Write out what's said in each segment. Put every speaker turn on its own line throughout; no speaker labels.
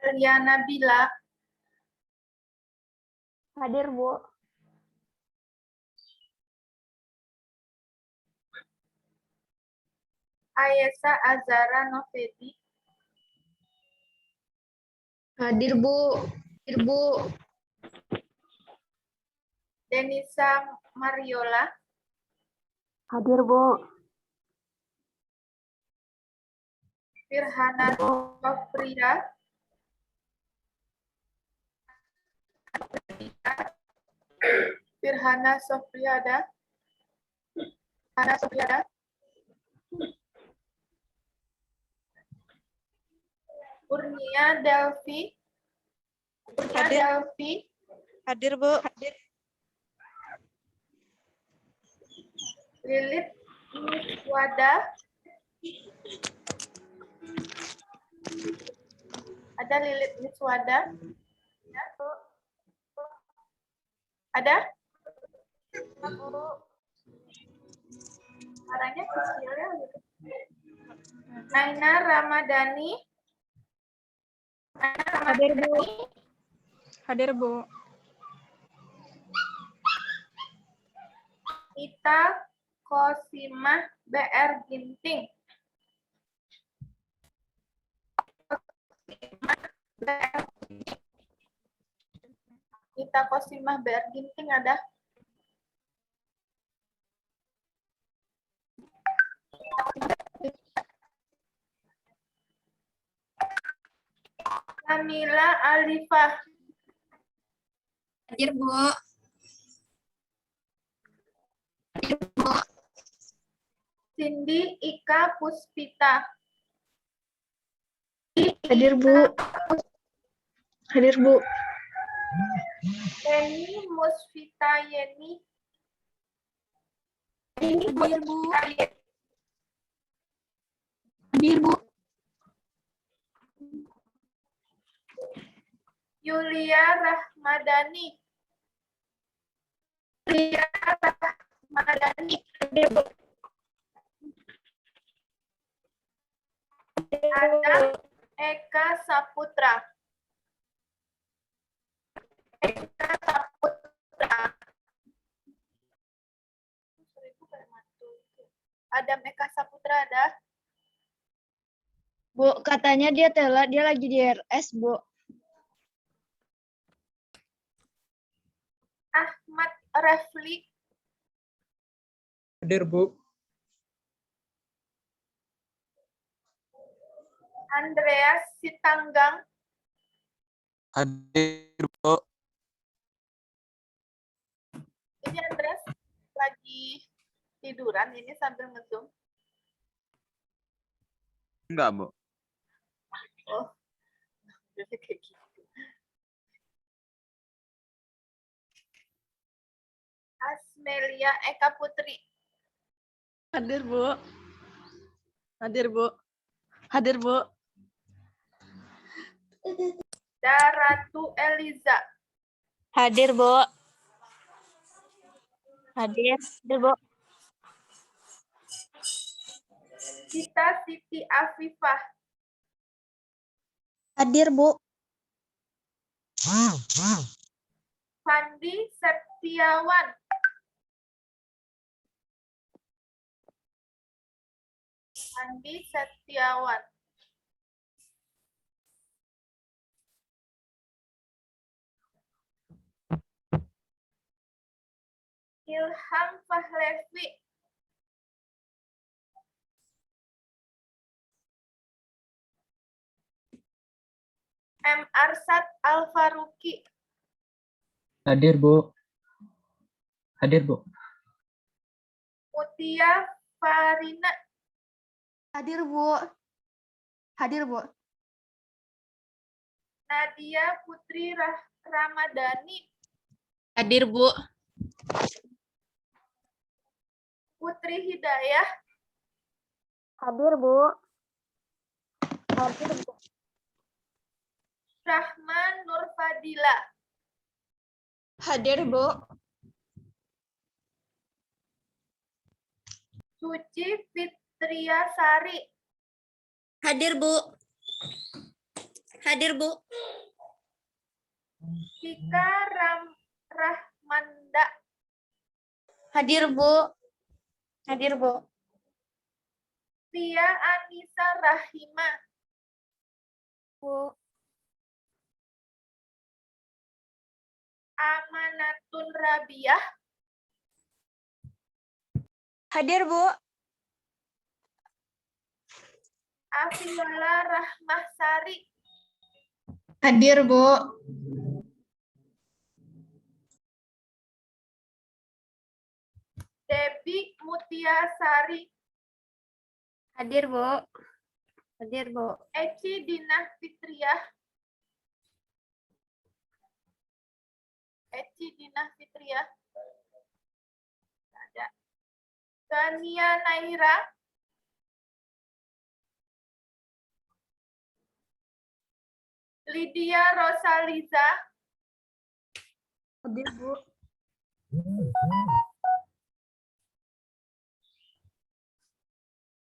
Eliana Bila.
Hadir, Bu.
Ayesa Azara Novedi.
Hadir, Bu. Hadir, Bu.
Denisa Mariola.
Hadir, Bu.
Firhana Sofrida. Firhana Sofriada. Firhana Sofriada. Kurnia Delvi. Kurnia
Hadir.
Delvi.
Hadir, Bu.
Lilit Miswada. Ada Lilit Miswada? Ya. Ada? Suaranya kecil ya. Naina Ramadhani.
Hadir, Bu.
Hadir, Bu.
Ita Kosimah BR Ginting. Ita Kosimah BR Ginting ada? Kamila Alifah.
Hadir, Bu. Hadir, Bu.
Cindy Ika Puspita.
Hadir, Bu. Hadir, Bu.
Eni Musfita Yeni.
Hadir, Bu. Hadir, Bu.
Yulia Rahmadani. Yulia Rahmadani. Ada Eka Saputra. Eka Saputra. Adam Eka Saputra ada?
Bu, katanya dia telat, dia lagi di RS, Bu.
Ahmad Refli.
Hadir, Bu.
Andreas Sitanggang.
Hadir, Bu.
Ini Andreas lagi tiduran ini sambil nge-zoom.
Enggak, Bu.
Oh, jadi kayak gitu. Asmelia Eka Putri.
Hadir, Bu. Hadir, Bu. Hadir, Bu.
Daratu Eliza.
Hadir, Bu. Hadir, Bu.
Gita Siti Afifah.
Hadir, Bu.
Fandi Septiawan. Fandi Septiawan. Ilham Fahlevi. M. Arsad Al-Faruqi.
Hadir, Bu. Hadir, Bu.
Mutia Farina.
Hadir, Bu. Hadir, Bu.
Nadia Putri Ramadhani.
Hadir, Bu.
Putri Hidayah.
Hadir, Bu. Hadir, Bu.
Rahman Nurfadila.
Hadir, Bu.
Suci Fitriasari.
Hadir, Bu.
Hadir, Bu.
Tika Rahmanda.
Hadir, Bu. Hadir, Bu.
Tia Anissa Rahima.
Bu.
Amanatun Rabiah.
Hadir, Bu.
Afiola Rahmahsari.
Hadir, Bu.
Debbie Mutiasari.
Hadir, Bu. Hadir, Bu.
Eci Dinah Fitriah. Eci Dinah Fitriah. Ada. Gania Naira. Lydia Rosaliza.
Hadir, Bu.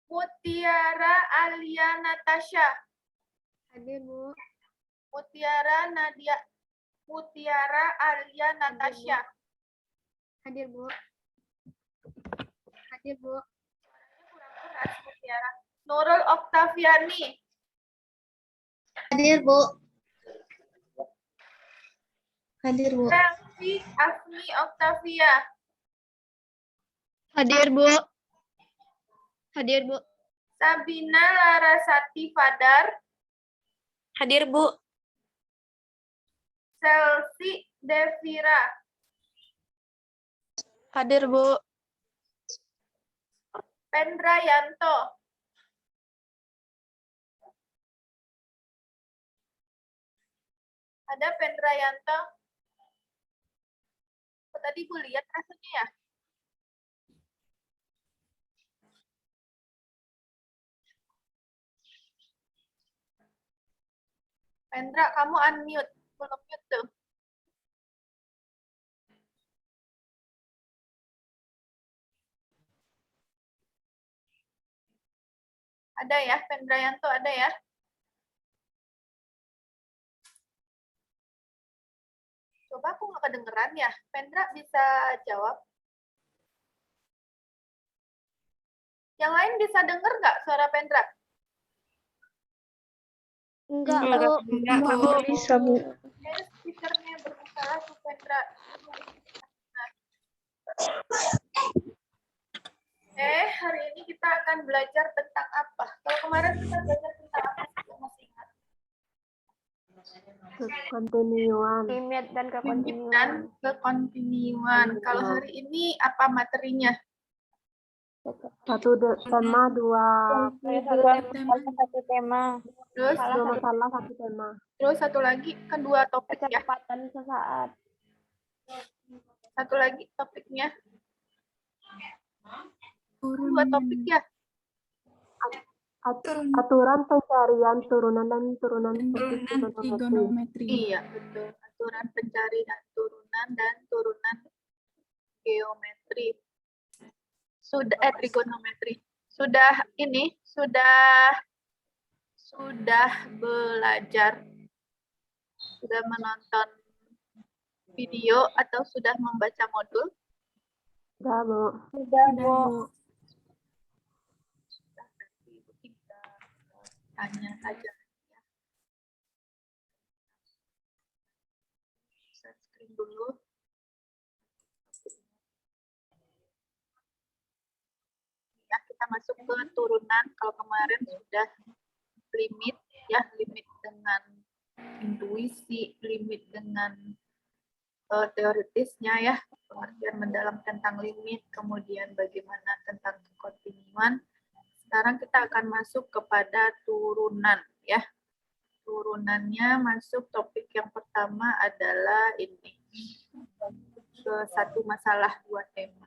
Mutiara Alia Natasha.
Hadir, Bu.
Mutiara Nadia. Mutiara Alia Natasha.
Hadir, Bu. Hadir, Bu.
Kurang keras, Mutiara. Nurul Oktaviani.
Hadir, Bu. Hadir, Bu.
Selvi Afni Oktavia.
Hadir, Bu. Hadir, Bu.
Sabina Larasati Fadar.
Hadir, Bu.
Selsi Devira.
Hadir, Bu.
Pendrayanto. Ada Pendrayanto? Oh, tadi Bu lihat rasanya ya? Pendra, kamu unmute. Belum mute tuh. Ada ya, Pendrayanto ada ya? Coba aku nggak kedengeran ya. Pendra bisa jawab? Yang lain bisa denger nggak suara Pendra?
Enggak, Bu.
Enggak bisa, Bu.
Kayaknya speakernya bermasalah tuh Pendra. Hari ini kita akan belajar tentang apa? Kalau kemarin kita belajar tentang apa sih? Masih ingat?
Kekontinuan. Limit dan
Limit dan kekontinuan. Kalau hari ini apa materinya?
Satu tema, dua. Satu tema.
Terus,
Dua masalah, satu tema.
terus satu lagi kedua topik ya.
Kecepatan sesaat.
Satu lagi topiknya. Dua topik ya.
Aturan pencarian turunan dan turunan
Trigonometri.
Iya, betul. Aturan pencari dan turunan geometri. Sudah trigonometri. Sudah ini, sudah belajar, sudah menonton video atau sudah membaca modul?
Sudah, Bu.
Sudah, Bu.
Kita tanya saja. Share screen dulu. Ya, kita masuk ke turunan. Kalau kemarin sudah limit, ya limit dengan intuisi, limit dengan teoritisnya ya, pengertian mendalam tentang limit, kemudian bagaimana tentang kekontinuan. Sekarang kita akan masuk kepada turunan ya. Turunannya masuk topik yang pertama adalah ini. Satu masalah, dua tema.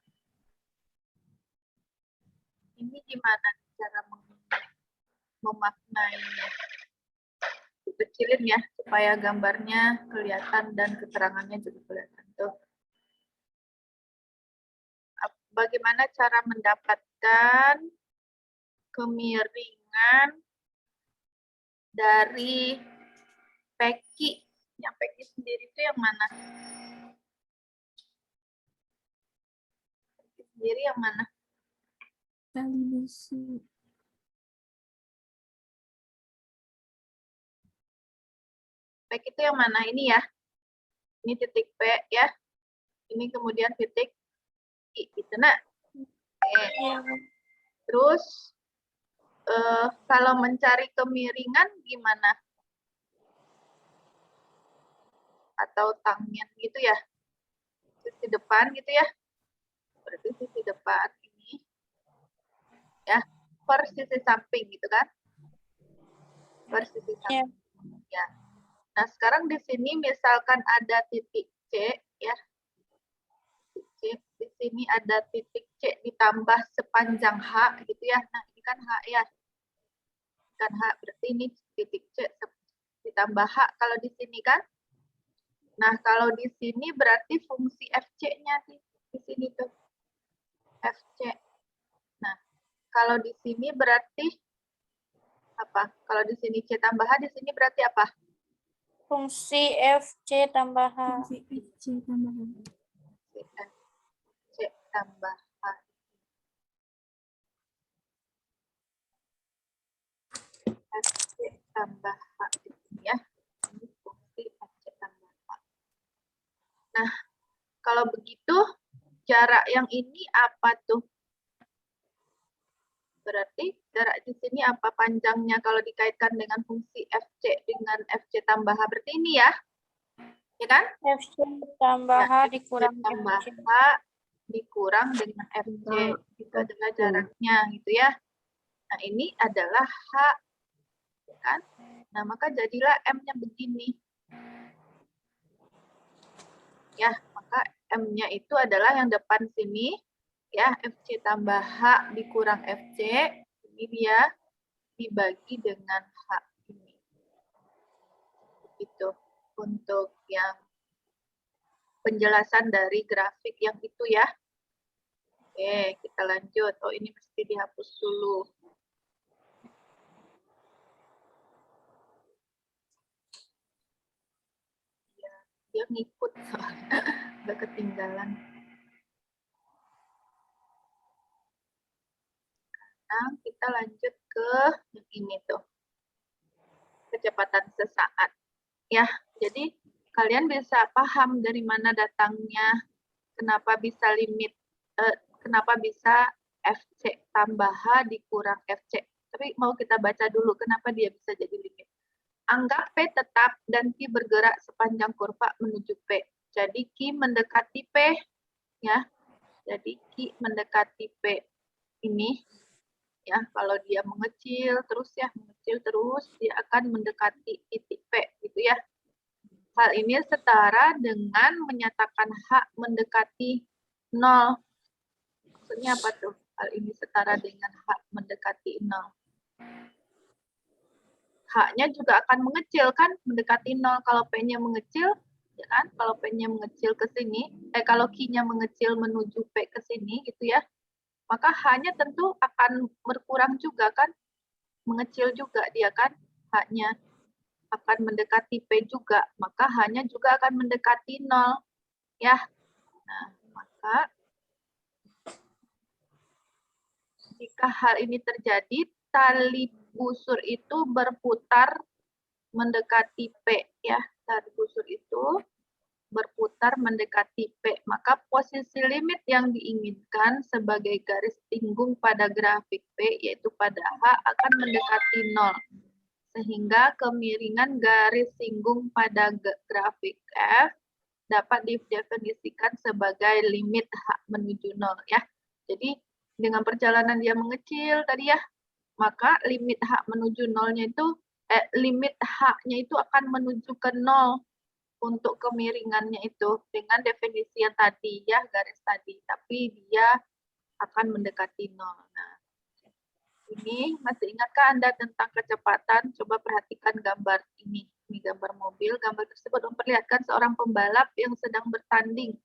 Ini gimana cara memaknainya? Kecilin ya, supaya gambarnya kelihatan dan keterangannya juga kelihatan. Tuh. Bagaimana cara mendapatkan kemiringan dari Peki. Yang Peki sendiri itu yang mana? Peki sendiri yang mana?
Tali busu.
Peki itu yang mana? Ini ya. Ini titik P ya. Ini kemudian titik I. Gitu, nah. Oke. Terus, kalau mencari kemiringan gimana? Atau tangent gitu ya? Sisi depan gitu ya? Berarti sisi depan ini. Ya, per sisi samping gitu kan? Per sisi samping. Ya. Nah, sekarang di sini misalkan ada titik C, ya. Titik C, di sini ada titik C ditambah sepanjang H, gitu ya. Nah, ini kan H ya. Kan H, berarti ini titik C ditambah H kalau di sini kan. Nah, kalau di sini berarti fungsi FC-nya di sini tuh. FC. Nah, kalau di sini berarti apa? Kalau di sini C tambah H, di sini berarti apa?
Fungsi FC tambah H.
Fungsi FC tambahan.
C tambah H. FC tambah H ya. Ini fungsi FC tambah H. Nah, kalau begitu jarak yang ini apa tuh? Berarti jarak di sini apa panjangnya kalau dikaitkan dengan fungsi FC dengan FC tambah H? Berarti ini ya? Ya kan?
FC tambah
Ya,
H
FC
dikurang
tambah
FC.
H dikurang dengan FC. Itu adalah jaraknya gitu ya. Nah, ini adalah H. Ya kan? Nah, maka jadilah M-nya begini. Ya, maka M-nya itu adalah yang depan sini. Ya, FC tambah H dikurang FC. Ini dia dibagi dengan H ini. Itu untuk yang penjelasan dari grafik yang itu ya. Oke, kita lanjut. Oh, ini mesti dihapus dulu. Ya, dia ngikut soalnya. Udah ketinggalan. Nah, kita lanjut ke yang ini tuh. Kecepatan sesaat. Ya, jadi kalian bisa paham dari mana datangnya, kenapa bisa kenapa bisa FC tambah H dikurang FC. Tapi mau kita baca dulu kenapa dia bisa jadi limit. Anggap P tetap dan Q bergerak sepanjang kurva menuju P. Jadi Q mendekati P, ya. Jadi Q mendekati P ini. Ya, kalau dia mengecil terus dia akan mendekati titik P gitu ya. Hal ini setara dengan menyatakan H mendekati 0. Maksudnya apa tuh? Hal ini setara dengan H mendekati 0. H-nya juga akan mengecil kan, mendekati 0. Kalau P-nya mengecil, ya kan? Kalau P-nya mengecil ke sini, kalau Q-nya mengecil menuju P ke sini gitu ya. Maka H-nya tentu akan berkurang juga kan, mengecil juga dia kan, H-nya akan mendekati P juga, maka H-nya juga akan mendekati 0. Ya, nah maka jika hal ini terjadi, tali busur itu berputar mendekati P. Ya, tali busur itu berputar mendekati P, maka posisi limit yang diinginkan sebagai garis tinggung pada grafik P, yaitu pada H, akan mendekati 0. Sehingga kemiringan garis singgung pada grafik F dapat didefinisikan sebagai limit H menuju 0. Ya. Jadi, dengan perjalanan dia mengecil tadi ya, maka limit H menuju 0-nya itu, limit H-nya itu akan menuju ke 0. Untuk kemiringannya itu dengan definisi yang tadi ya, garis tadi, tapi dia akan mendekati 0. Nah, ini masih ingatkah Anda tentang kecepatan? Coba perhatikan gambar ini. Ini gambar mobil. Gambar tersebut memperlihatkan seorang pembalap yang sedang bertanding.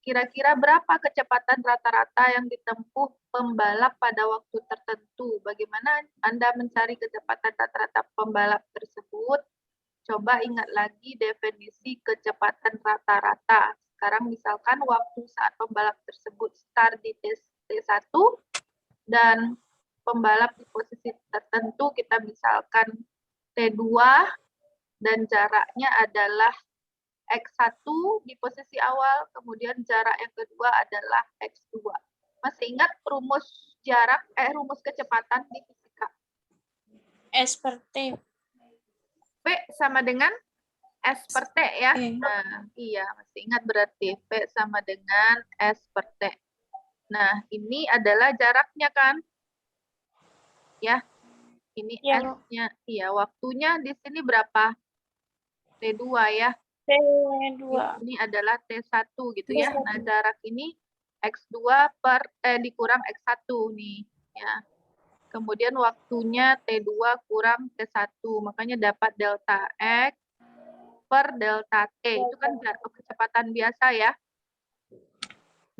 Kira-kira berapa kecepatan rata-rata yang ditempuh pembalap pada waktu tertentu? Bagaimana Anda mencari kecepatan rata-rata pembalap tersebut? Coba ingat lagi definisi kecepatan rata-rata. Sekarang misalkan waktu saat pembalap tersebut start di T1 dan pembalap di posisi tertentu, kita misalkan T2 dan jaraknya adalah X1 di posisi awal, kemudian jarak yang kedua adalah X2. Masih ingat rumus rumus kecepatan di fisika?
S per T.
P sama dengan S per T ya.
T.
Nah, iya, masih ingat berarti P sama dengan S per T. Nah, ini adalah jaraknya kan? Ya. Ini
Ya.
S-nya. Iya, waktunya di sini berapa? T2 ya.
T2.
Ini adalah T1 gitu ya.
T1.
Nah, jarak ini X2 dikurang X1 nih ya. Kemudian waktunya T2 kurang T1, makanya dapat delta X per delta T. Itu kan kecepatan biasa ya.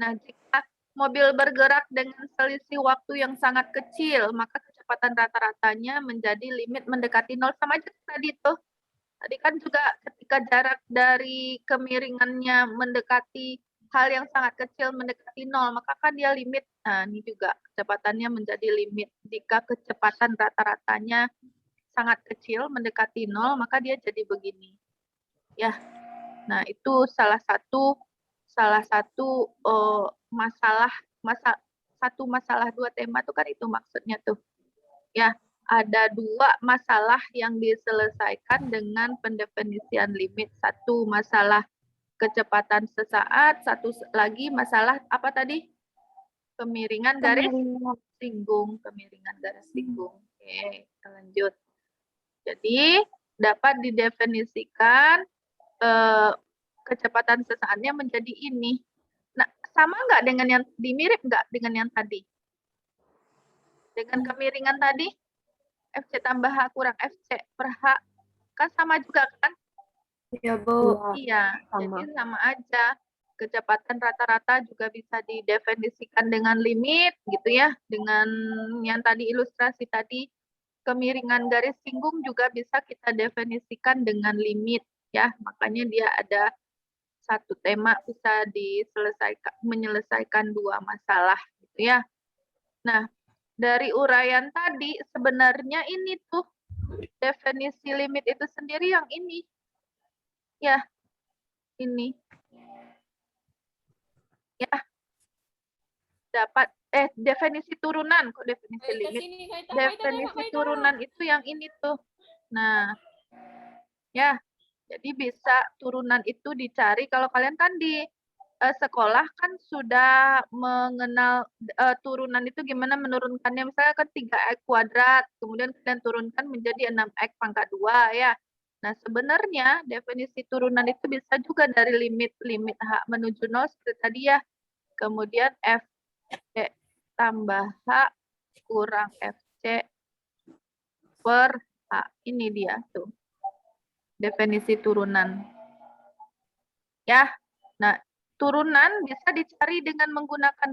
Nah, jika mobil bergerak dengan selisih waktu yang sangat kecil, maka kecepatan rata-ratanya menjadi limit mendekati 0. Sama aja tadi tuh. Tadi kan juga ketika jarak dari kemiringannya mendekati hal yang sangat kecil mendekati 0, maka kan dia limit. Nah, ini juga kecepatannya menjadi limit. Jika kecepatan rata-ratanya sangat kecil mendekati 0, maka dia jadi begini. Ya. Nah, itu salah satu masalah dua tema itu kan itu maksudnya tuh. Ya, ada dua masalah yang diselesaikan dengan pendefinisian limit. Satu masalah kecepatan sesaat, satu lagi masalah apa tadi? Kemiringan garis singgung. Kemiringan garis singgung. Oke, kita lanjut. Jadi, dapat didefinisikan kecepatan sesaatnya menjadi ini. Nah, sama nggak dengan yang mirip nggak dengan yang tadi? Dengan kemiringan tadi? FC tambah H kurang FC per H. Kan sama juga kan?
Ya, Bu.
Iya,
sama.
jadi sama aja. Kecepatan rata-rata juga bisa didefinisikan dengan limit gitu ya. Dengan yang tadi ilustrasi tadi, kemiringan garis singgung juga bisa kita definisikan dengan limit ya. Makanya dia ada satu tema bisa menyelesaikan dua masalah gitu ya. Nah, dari uraian tadi sebenarnya ini tuh definisi limit itu sendiri yang ini. Ya, ini. Ya. Dapat definisi turunan, kok definisi limit. Definisi turunan itu yang ini tuh. Nah, ya. Jadi bisa turunan itu dicari kalau kalian kan di sekolah kan sudah mengenal turunan itu gimana menurunkannya. Misalnya kan 3x kuadrat, kemudian kalian turunkan menjadi 6x pangkat 2 ya. Nah, sebenarnya definisi turunan itu bisa juga dari limit H menuju 0 seperti tadi ya. Kemudian FC tambah H kurang FC per H. Ini dia tuh. Definisi turunan. Ya. Nah, turunan bisa dicari dengan menggunakan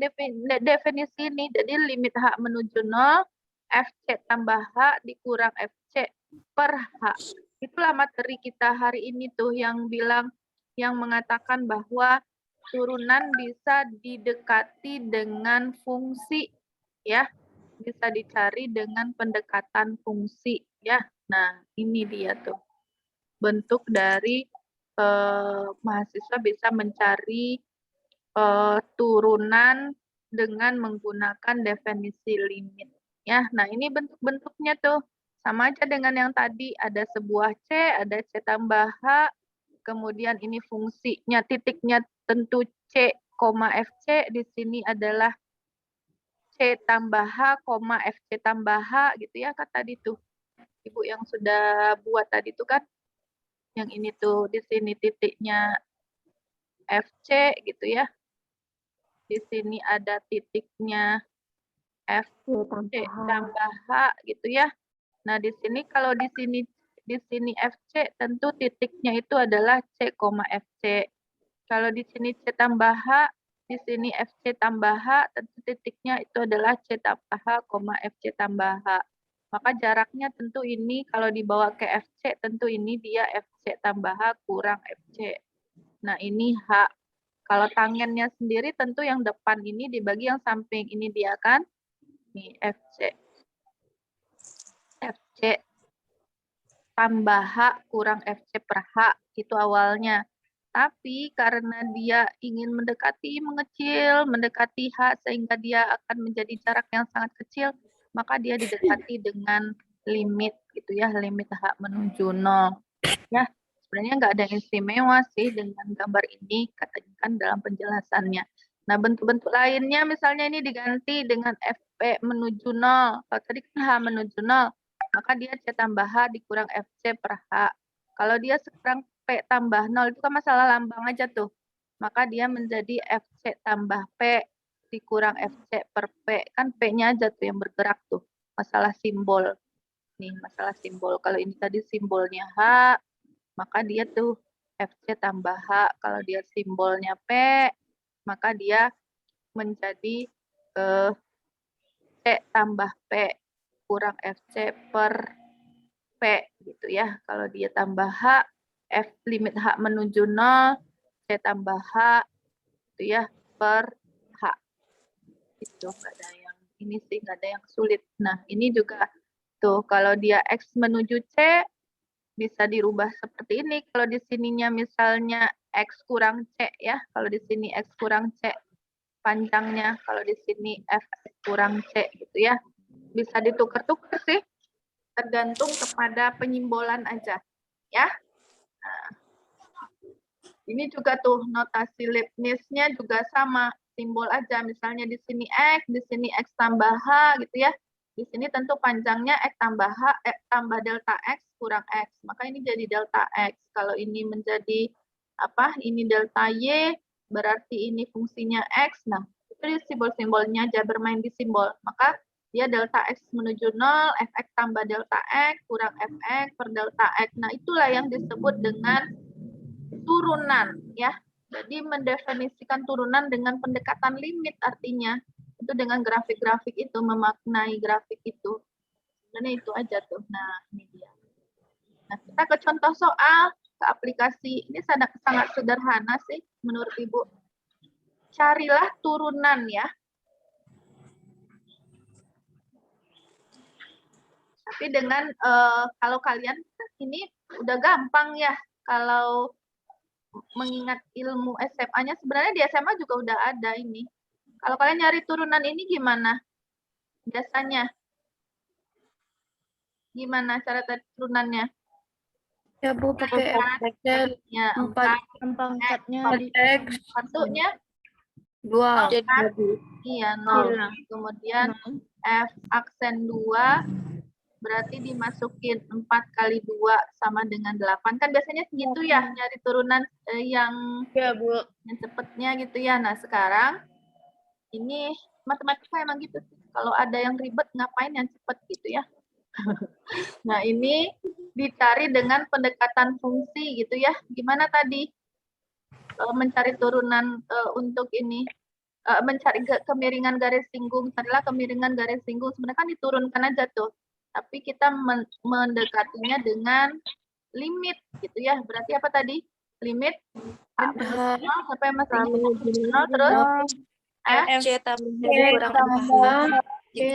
definisi ini. Jadi limit H menuju 0, FC tambah H dikurang FC per H. Itulah materi kita hari ini tuh yang mengatakan bahwa turunan bisa didekati dengan fungsi ya. Bisa dicari dengan pendekatan fungsi ya. Nah, ini dia tuh. Bentuk dari mahasiswa bisa mencari turunan dengan menggunakan definisi limit. Ya, nah ini bentuk-bentuknya tuh sama aja dengan yang tadi. Ada sebuah C, ada C tambah H, kemudian ini fungsinya titiknya tentu C, FC, di sini adalah C tambah H, FC tambah H gitu ya kan tadi tuh. Ibu yang sudah buat tadi tuh kan. Yang ini tuh di sini titiknya FC gitu ya. Di sini ada titiknya FC tambah H gitu ya. Nah, di sini kalau di sini FC tentu titiknya itu adalah C, FC. Kalau di sini C tambah H, di sini FC tambah H, tentu titiknya itu adalah C tambah H, FC tambah H. Maka jaraknya tentu ini kalau dibawa ke FC, tentu ini dia FC tambah H kurang FC. Nah, ini H. Kalau tangennya sendiri tentu yang depan ini dibagi yang samping. Ini dia kan? Nih, FC. FC tambah H kurang FC per H. Itu awalnya. Tapi karena dia ingin mengecil, mendekati H sehingga dia akan menjadi jarak yang sangat kecil, maka dia didekati dengan limit gitu ya, limit H menuju 0. Ya, sebenarnya nggak ada yang istimewa sih dengan gambar ini, katakan dalam penjelasannya. Nah, bentuk-bentuk lainnya misalnya ini diganti dengan FP menuju 0. Kalau tadi kan H menuju 0, maka dia C tambah H dikurang FC per H. Kalau dia sekarang P tambah 0, itu kan masalah lambang aja tuh. Maka dia menjadi FC tambah P dikurang FC per P. Kan P-nya aja tuh yang bergerak tuh. Masalah simbol. Nih, masalah simbol. Kalau ini tadi simbolnya H, maka dia tuh FC tambah H. Kalau dia simbolnya P, maka dia menjadi C tambah P kurang FC per P gitu ya. Kalau dia tambah H, F limit H menuju 0, C tambah H gitu ya per H. Itu nggak ada yang ini sih, nggak ada yang sulit. Nah, ini juga tuh kalau dia X menuju C bisa dirubah seperti ini. Kalau di sininya misalnya X kurang C ya. Kalau di sini X kurang C panjangnya, kalau di sini F kurang C gitu ya. Bisa ditukar-tukar sih. Tergantung kepada penyimbolan aja ya. Nah, ini juga tuh notasi Leibniz-nya juga sama, simbol aja. Misalnya di sini X, di sini X tambah H gitu ya. Di sini tentu panjangnya X tambah H, tambah delta X kurang X. Maka ini jadi delta X. Kalau ini menjadi apa? Ini delta Y, berarti ini fungsinya X. Nah, itu simbol-simbolnya aja, bermain di simbol. Maka dia delta X menuju 0, Fx tambah delta X kurang Fx per delta X. Nah, itulah yang disebut dengan turunan ya. Jadi mendefinisikan turunan dengan pendekatan limit artinya. Itu dengan grafik-grafik itu, memaknai grafik itu. Sebenarnya itu aja tuh. Nah, ini dia. Nah, kita ke contoh soal, ke aplikasi. Ini sangat sederhana sih menurut Ibu. Carilah turunan ya. Tapi dengan kalau kalian ini udah gampang ya. Kalau mengingat ilmu SMA-nya, sebenarnya di SMA juga udah ada ini. Kalau kalian nyari turunan ini gimana? Biasanya gimana cara cari turunannya?
Ya, Bu, pakai Excel.
Ya,
4
pangkatnya
X.
satunya
2.
iya 0. Kemudian F aksen 2 berarti dimasukin 4 kali 2 sama dengan 8. Kan biasanya segitu ya, nyari turunan yang
Ya, Bu.
yang cepetnya gitu ya. Nah, sekarang ini matematika emang gitu sih. Kalau ada yang ribet, ngapain yang cepet gitu ya. Nah, ini dicari dengan pendekatan fungsi gitu ya. Gimana tadi? Mencari turunan untuk ini. Mencari kemiringan garis singgung. Carilah kemiringan garis singgung. Sebenarnya kan diturunkan aja tuh. Tapi kita mendekatinya dengan limit gitu ya. Berarti apa tadi? Limit sampai masih terus
C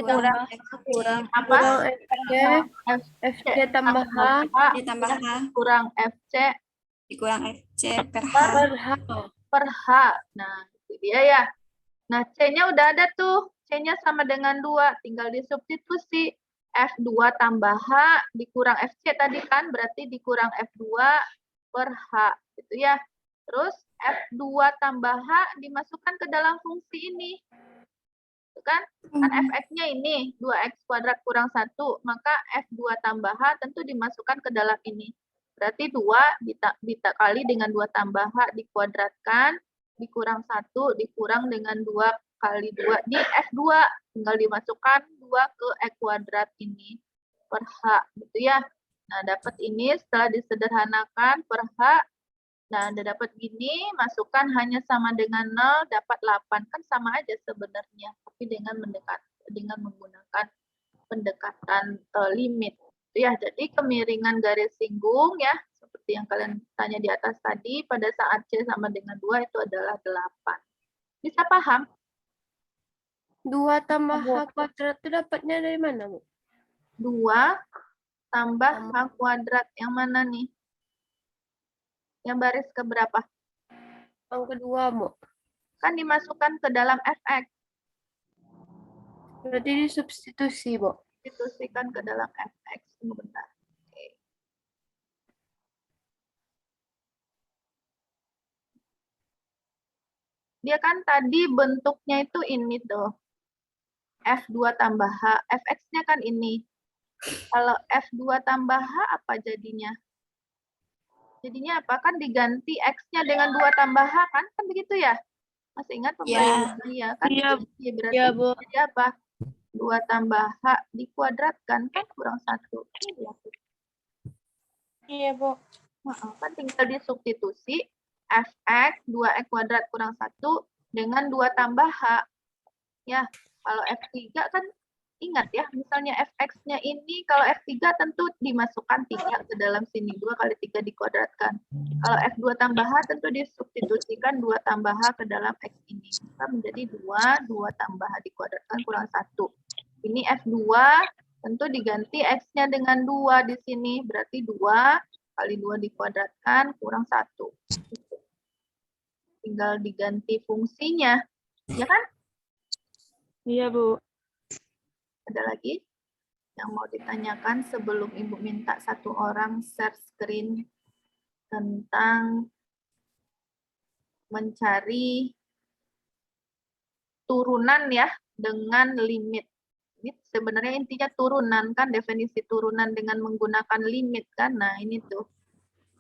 tambah dikurang
apa?
FC tambah H
ditambah H
kurang FC
dikurang FC per H.
per H. Nah, itu dia ya. Nah, C-nya udah ada tuh. C-nya sama dengan 2. Tinggal disubstitusi. F2 tambah H dikurang FC tadi kan. Berarti dikurang F2 per H. Gitu ya. Terus F2 tambah H dimasukkan ke dalam fungsi ini. Itu kan? Kan Fx-nya ini. 2x kuadrat kurang 1. Maka F2 tambah H tentu dimasukkan ke dalam ini. Berarti 2 dikali dengan 2 tambah H dikuadratkan, dikurang 1, dikurang dengan 2 kali 2 di F2. Tinggal dimasukkan 2 ke E kuadrat ini per H. Gitu ya. Nah, dapat ini setelah disederhanakan per H. Nah, Anda dapat gini, masukkan hanya sama dengan 0, dapat 8. Kan sama aja sebenarnya. Tapi dengan menggunakan pendekatan limit. Ya, jadi kemiringan garis singgung ya, seperti yang kalian tanya di atas tadi, pada saat C sama dengan 2 itu adalah 8. Bisa paham?
2 tambah H kuadrat itu dapatnya dari mana, Bu?
2 tambah H kuadrat. Yang mana nih? Yang baris keberapa?
Yang kedua, Bu.
Kan dimasukkan ke dalam fx.
Berarti disubstitusi, Bu.
Substitusikan ke dalam fx. Tunggu bentar. Oke. Dia kan tadi bentuknya itu ini tuh. F2 tambah H. Fx-nya kan ini. Kalau F2 tambah H apa jadinya? Jadinya apa? Kan diganti X-nya dengan 2 tambah H kan? Kan begitu ya? Masih ingat pemberian? Iya. Kan
Iya.
diganti, berarti
Iya, Bu.
jadi apa? 2 tambah H dikuadratkan kan kurang 1.
Iya, Bu.
Kan tinggal disubstitusi fx 2x kuadrat kurang 1 dengan 2 tambah H. Ya, kalau F3 kan ingat ya, misalnya fx-nya ini, kalau F3 tentu dimasukkan 3 ke dalam sini. 2 kali 3 dikuadratkan. Kalau F2 tambah H tentu disubstitusikan 2 tambah H ke dalam X ini. Maka menjadi 2 tambah H dikuadratkan kurang 1. Ini F2, tentu diganti X-nya dengan 2 di sini. Berarti 2 kali 2 dikuadratkan kurang 1. Tinggal diganti fungsinya. Ya kan?
Iya, Bu.
Ada lagi yang mau ditanyakan sebelum Ibu minta satu orang share screen tentang mencari turunan ya dengan limit. Ini sebenarnya intinya turunan kan, definisi turunan dengan menggunakan limit kan. Nah, ini tuh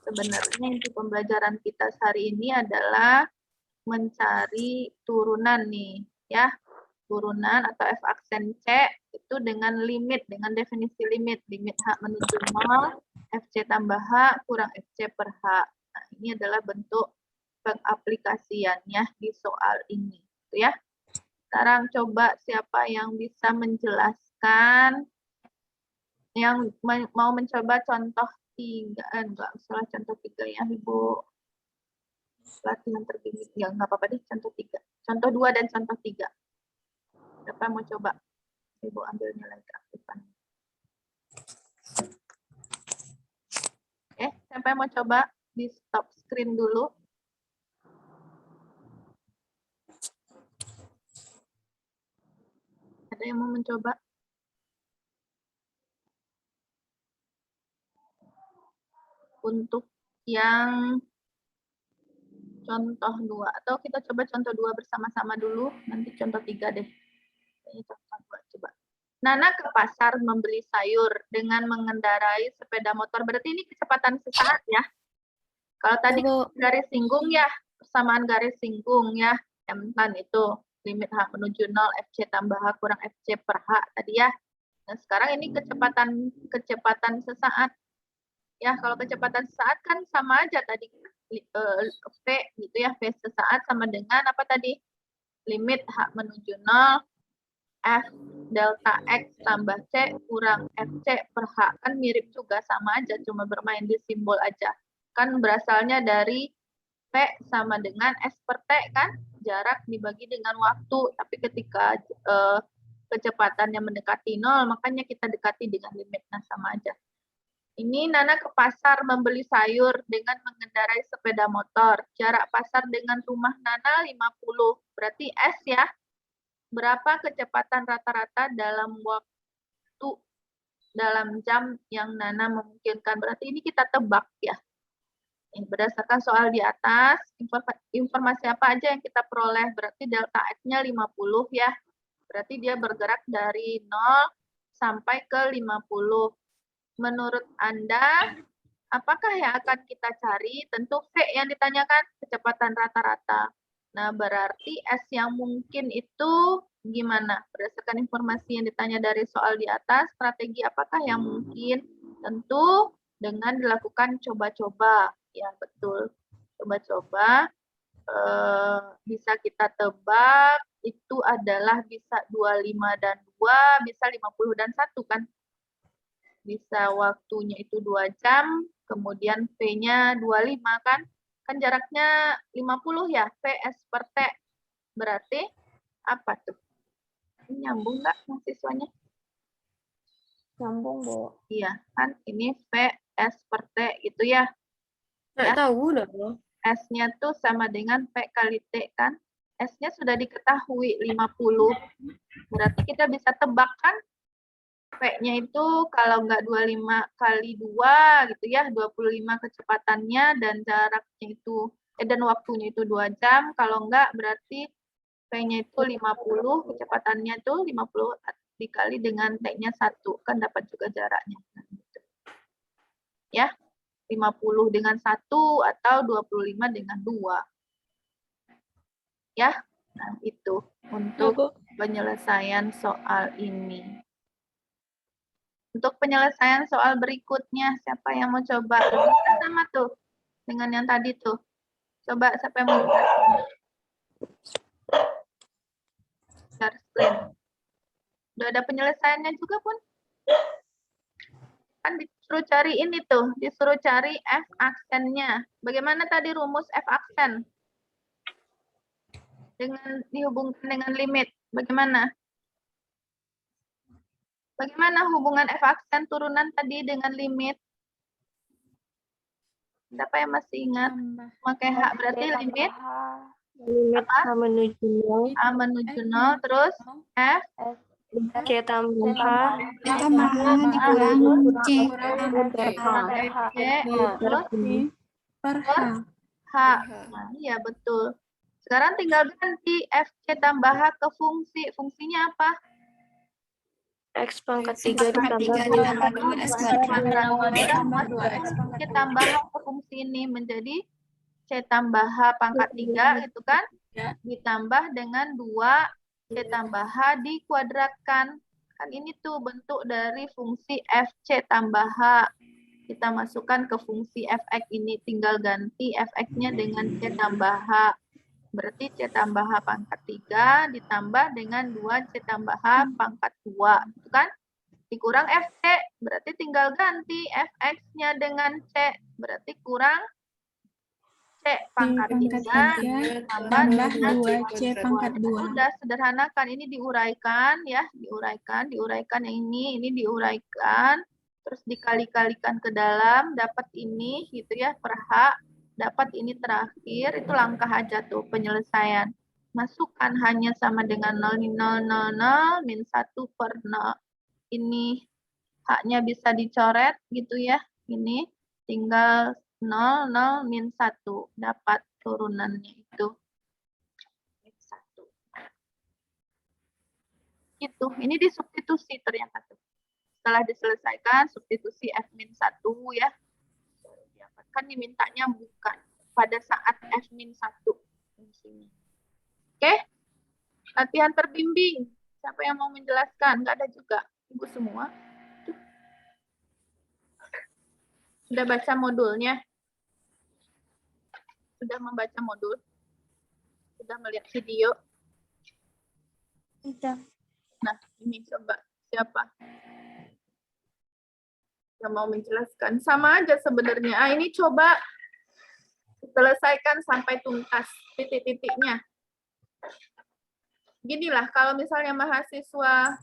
sebenarnya inti pembelajaran kita hari ini adalah mencari turunan nih ya. Turunan atau f aksen C itu dengan limit, dengan definisi limit. Limit H menuju 0, FC tambah H kurang FC per H. Nah, ini adalah bentuk pengaplikasiannya di soal ini. Ya. Sekarang coba siapa yang bisa menjelaskan, yang mau mencoba contoh 3, enggak, salah contoh 3 ya, Ibu. Latihan terbimbing, ya enggak apa-apa deh, contoh 3. Contoh 2 dan contoh 3. Siapa yang mau coba? Ibu ambil nilai keaktifan. Siapa yang mau coba? Di stop screen dulu. Ada yang mau mencoba? Untuk yang contoh 2. Atau kita coba contoh 2 bersama-sama dulu. Nanti contoh 3 deh. Ini contoh 2, coba. Nana ke pasar membeli sayur dengan mengendarai sepeda motor. Berarti ini kecepatan sesaat ya. Kalau tadi garis singgung ya, persamaan garis singgung ya. M-tan itu limit H menuju 0, FC tambah H kurang FC per H tadi ya. Nah, sekarang ini kecepatan sesaat. Ya, kalau kecepatan sesaat kan sama aja tadi V gitu ya, V sesaat sama dengan apa tadi? Limit H menuju 0, F delta X tambah C kurang FC per H. Kan mirip juga, sama aja, cuma bermain di simbol aja. Kan berasalnya dari P sama dengan S per T kan? Jarak dibagi dengan waktu. Tapi ketika kecepatannya mendekati 0, makanya kita dekati dengan limit. Nah, sama aja. Ini Nana ke pasar membeli sayur dengan mengendarai sepeda motor. Jarak pasar dengan rumah Nana 50. Berarti S ya. Berapa kecepatan rata-rata dalam waktu, dalam jam yang Nana memungkinkan. Berarti ini kita tebak ya. Berdasarkan soal di atas, informasi apa aja yang kita peroleh. Berarti delta X-nya 50 ya. Berarti dia bergerak dari 0 sampai ke 50. Menurut Anda, apakah yang akan kita cari? Tentu V yang ditanyakan, kecepatan rata-rata. Nah, berarti S yang mungkin itu gimana? Berdasarkan informasi yang ditanya dari soal di atas, strategi apakah yang mungkin? Tentu dengan dilakukan coba-coba. Ya, betul. Coba-coba bisa kita tebak itu adalah bisa 25 dan 2, bisa 50 dan 1 kan? Bisa waktunya itu 2 jam, kemudian V-nya 25 kan? Kan jaraknya 50 ya, PS per T. Berarti apa tuh? Ini nyambung nggak mahasiswanya?
Nyambung, Bu.
Iya, kan ini PS per T gitu ya.
Nggak tahu dah.
S-nya tuh sama dengan P kali T kan? S-nya sudah diketahui 50. Berarti kita bisa tebak kan? P-nya itu kalau nggak 25 kali 2 gitu ya, 25 kecepatannya dan jaraknya itu, dan waktunya itu 2 jam. Kalau nggak berarti P-nya itu 50, kecepatannya itu 50 dikali dengan T-nya 1. Kan dapat juga jaraknya. Ya, 50 dengan 1 atau 25 dengan 2. Ya, nah itu untuk penyelesaian soal ini. Untuk penyelesaian soal berikutnya, siapa yang mau coba? Sama tuh, dengan yang tadi tuh. Coba siapa yang mau coba? Share screen. Udah ada penyelesaiannya juga pun? Kan disuruh cari ini tuh, disuruh cari F aksennya. Bagaimana tadi rumus F aksen? Dengan dihubungkan dengan limit. Bagaimana? Bagaimana hubungan F aksen turunan tadi dengan limit? Siapa yang masih ingat? Pakai H berarti limit
Limit
apa?
H menuju 0.
A menuju 0, terus F
C tambah H.
Tambah H dikurang C.
kurang FC, terus
Per H.
H. Nah, iya betul. Sekarang tinggal ganti FC tambah H ke fungsi. Fungsinya apa?
X pangkat 3 ditambah
2 S
Tambah 2X. C tambah H ke fungsi ini menjadi C tambah H pangkat 3 itu kan? Ditambah dengan 2 C tambah H dikuadratkan. Kan ini tuh bentuk dari fungsi FC tambah H. Kita masukkan ke fungsi fx ini, tinggal ganti fx-nya dengan C tambah H. Berarti C tambah H pangkat 3 ditambah dengan 2 C tambah H pangkat 2. Itu kan? Dikurang FC, berarti tinggal ganti fx-nya dengan C. Berarti kurang C pangkat 3 tambah
2C pangkat 2.
Sudah sederhanakan, ini diuraikan ya, diuraikan yang ini diuraikan, terus dikali-kalikan ke dalam, dapat ini gitu ya, per H, dapat ini terakhir, itu langkah aja tuh penyelesaian. Masukkan hanya sama dengan 0, 0, 0, 0, min 1 per 0. Ini H-nya bisa dicoret gitu ya, ini tinggal 0, 0, min 1, dapat turunannya itu. Itu, ini disubstitusi ternyata tuh. Setelah diselesaikan, substitusi F-1 ya. Kan dimintanya bukan pada saat F-1 fungsinya. Oke, latihan terbimbing. Siapa yang mau menjelaskan? Nggak ada juga. Ibu semua. Sudah baca modulnya? Sudah membaca modul? Sudah melihat video?
Sudah.
Nah, ini coba siapa yang mau menjelaskan? Sama aja sebenarnya. Ini coba selesaikan sampai tuntas titik-titiknya. Ginilah, kalau misalnya mahasiswa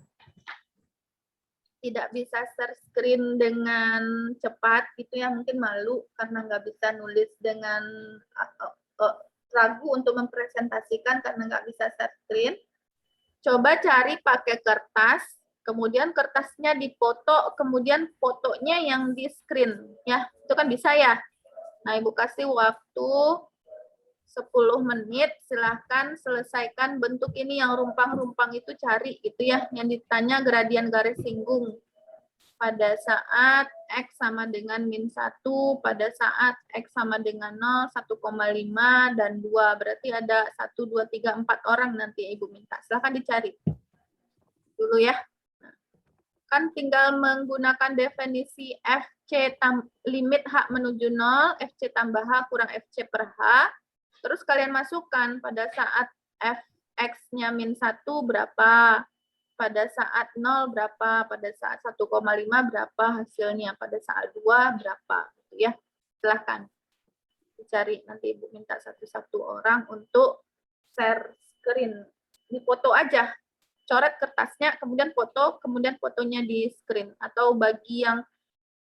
tidak bisa share screen dengan cepat, gitu ya, mungkin malu karena nggak bisa nulis dengan ragu untuk mempresentasikan karena nggak bisa share screen. Coba cari pakai kertas, kemudian kertasnya dipoto, kemudian fotonya yang di screen, ya, itu kan bisa ya. Nah, Ibu kasih waktu 10 menit, silahkan selesaikan bentuk ini yang rumpang-rumpang itu cari gitu ya, yang ditanya gradian garis singgung. Pada saat X sama dengan min 1, pada saat X sama dengan 0, 1,5, dan 2. Berarti ada 1, 2, 3, 4 orang nanti Ibu minta. Silahkan dicari dulu ya. Kan tinggal menggunakan definisi FC limit H menuju 0, FC tambah H kurang FC per H. Terus kalian masukkan pada saat F X-nya min 1 berapa, pada saat 0 berapa, pada saat 1,5 berapa hasilnya, pada saat 2 berapa, gitu ya. Silahkan dicari, nanti Ibu minta satu-satu orang untuk share screen. Di foto aja, coret kertasnya, kemudian foto, kemudian fotonya di screen. Atau bagi yang,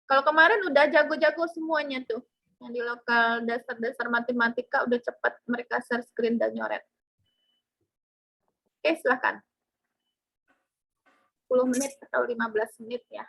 kalau kemarin udah jago-jago semuanya tuh, yang di lokal dasar-dasar matematika udah cepat mereka share screen dan nyoret. Oke, silahkan. 10 menit atau 15 menit ya.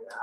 ya.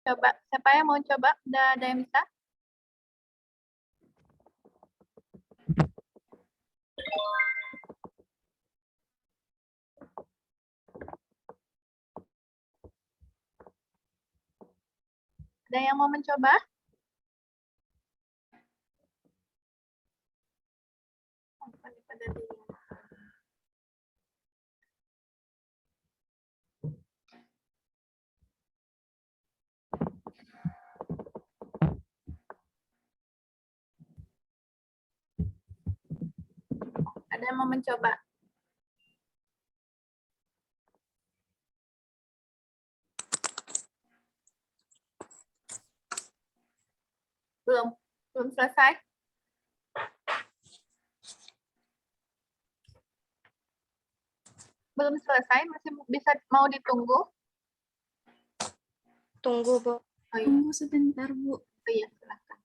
coba? Siapa yang mau coba? Ada yang bisa? Ada yang mau mencoba? Pada bingung. Ada yang mau mencoba? Belum? Belum selesai? Belum selesai? Masih bisa mau ditunggu?
Tunggu, Bu.
Oh iya,
Tunggu sebentar, Bu.
oh iya, silahkan.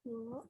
Bu.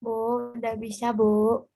Bu, udah bisa, Bu.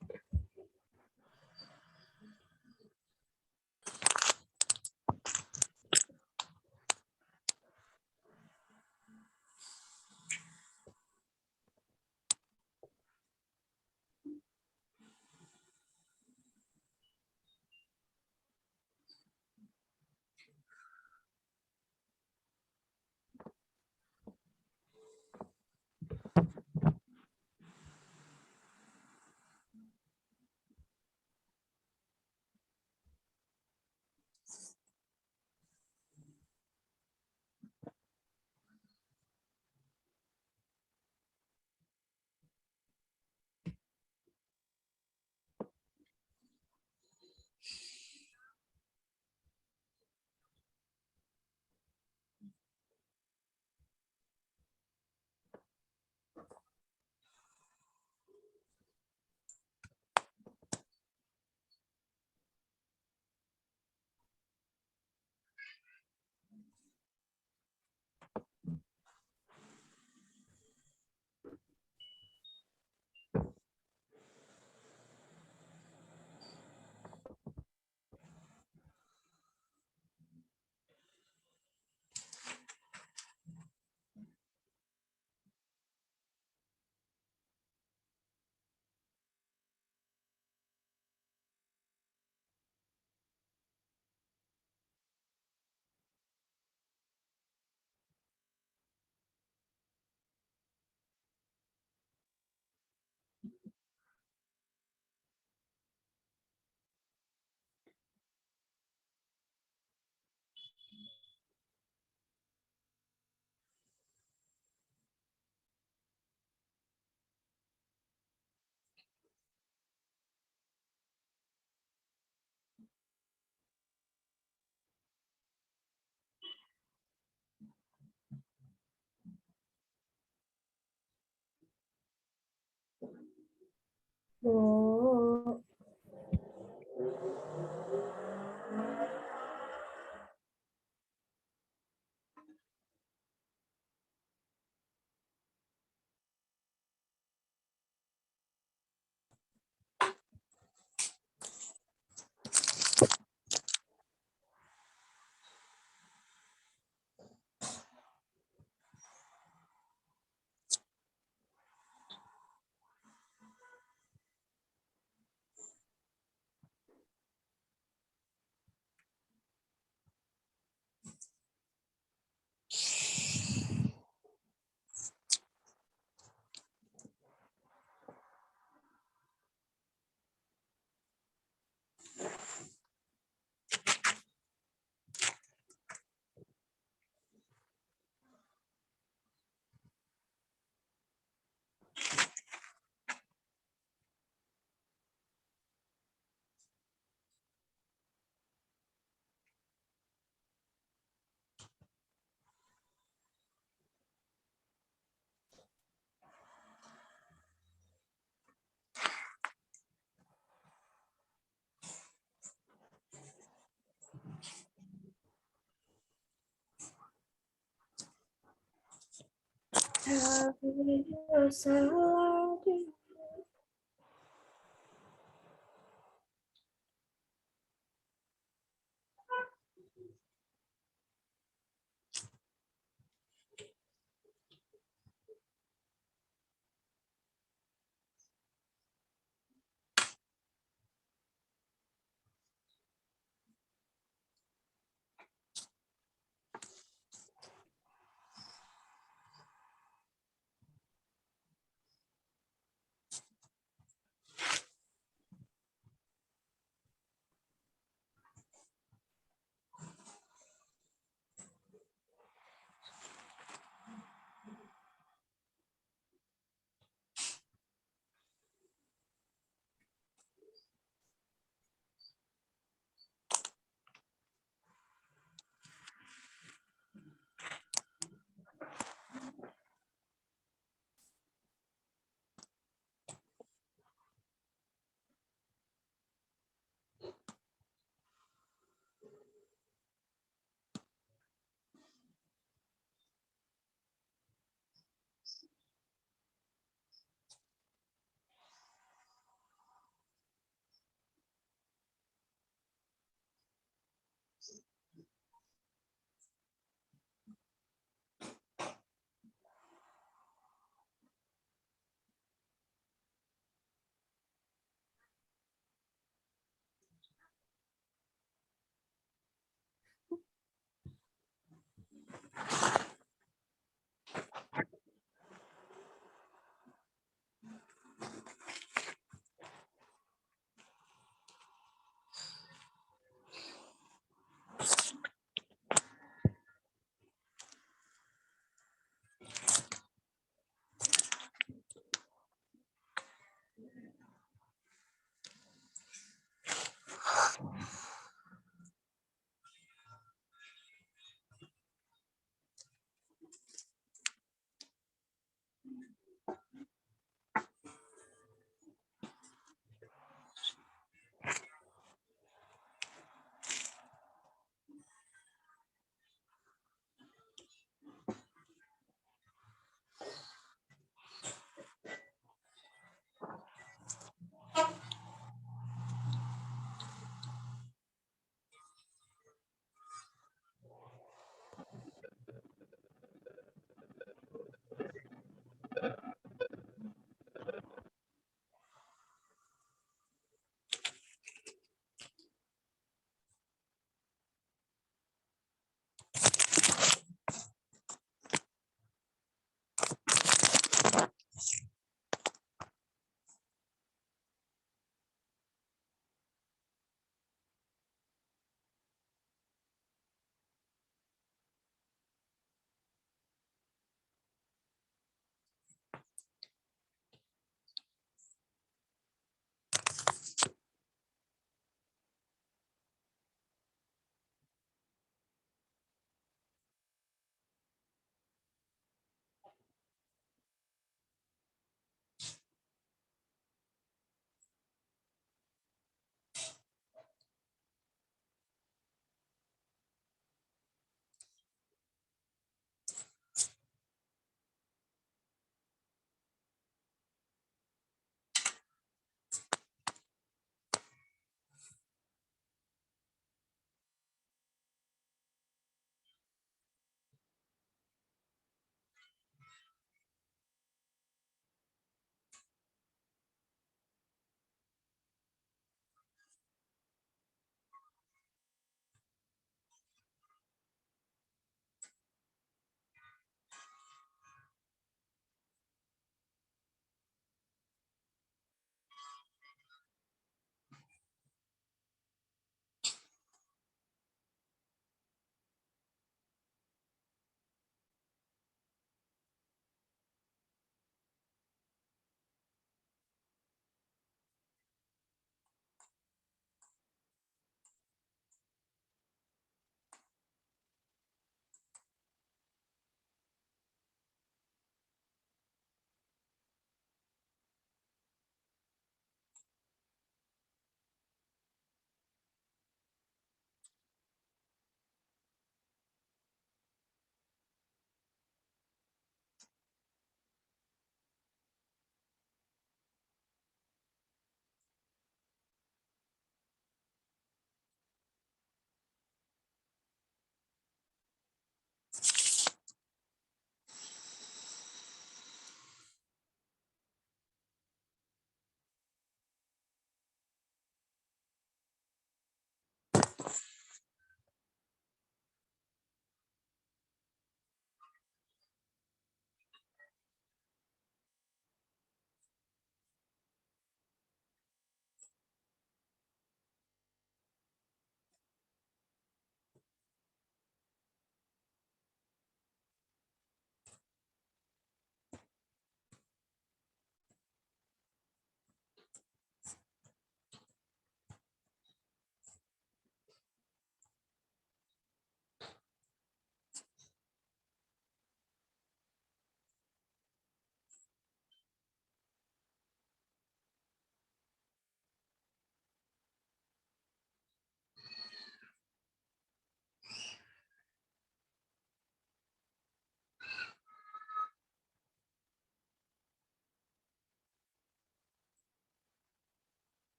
Bu.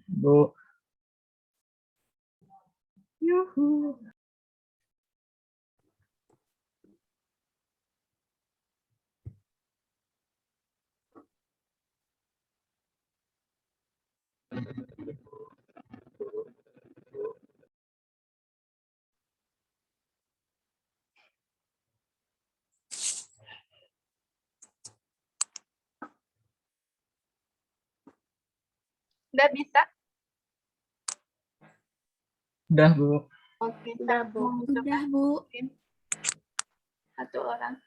Bu. Yuhu.
Udah bisa?
Udah, Bu.
Oke,
Udah,
siapa
Bu.
mau mencoba?
Udah, Bu.
Satu orang.